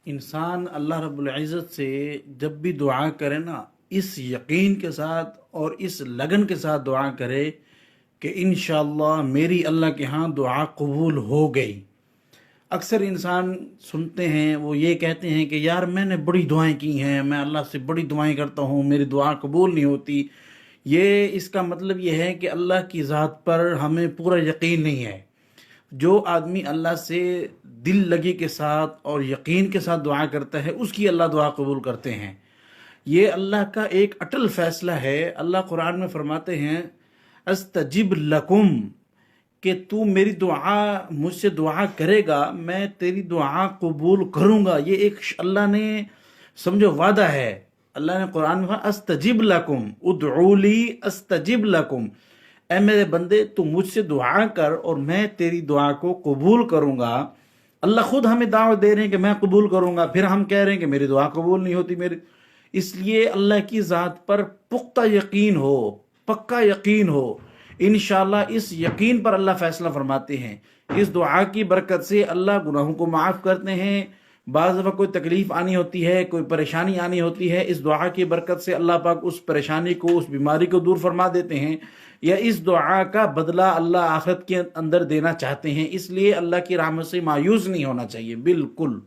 انسان اللہ رب العزت سے جب بھی دعا کرے نا، اس یقین کے ساتھ اور اس لگن کے ساتھ دعا کرے کہ انشاءاللہ میری اللہ کے ہاں دعا قبول ہو گئی۔ اکثر انسان سنتے ہیں، وہ یہ کہتے ہیں کہ یار میں نے بڑی دعائیں کی ہیں، میں اللہ سے بڑی دعائیں کرتا ہوں، میری دعا قبول نہیں ہوتی۔ یہ اس کا مطلب یہ ہے کہ اللہ کی ذات پر ہمیں پورا یقین نہیں ہے۔ جو آدمی اللہ سے دل لگی کے ساتھ اور یقین کے ساتھ دعا کرتا ہے، اس کی اللہ دعا قبول کرتے ہیں۔ یہ اللہ کا ایک اٹل فیصلہ ہے۔ اللہ قرآن میں فرماتے ہیں استجب لکم، کہ تو میری دعا، مجھ سے دعا کرے گا، میں تیری دعا قبول کروں گا۔ یہ ایک اللہ نے سمجھو وعدہ ہے۔ اللہ نے قرآن میں کہا استجب لکم ادعولی استجب لکم، اے میرے بندے تو مجھ سے دعا کر اور میں تیری دعا کو قبول کروں گا۔ اللہ خود ہمیں دعوت دے رہے ہیں کہ میں قبول کروں گا، پھر ہم کہہ رہے ہیں کہ میری دعا قبول نہیں ہوتی میری۔ اس لیے اللہ کی ذات پر پختہ یقین ہو، پکا یقین ہو۔ انشاءاللہ اس یقین پر اللہ فیصلہ فرماتے ہیں۔ اس دعا کی برکت سے اللہ گناہوں کو معاف کرتے ہیں۔ بعض دفعہ کوئی تکلیف آنی ہوتی ہے، کوئی پریشانی آنی ہوتی ہے، اس دعا کی برکت سے اللہ پاک اس پریشانی کو، اس بیماری کو دور فرما دیتے ہیں، یا اس دعا کا بدلہ اللہ آخرت کے اندر دینا چاہتے ہیں۔ اس لیے اللہ کی رحمت سے مایوس نہیں ہونا چاہیے بالکل۔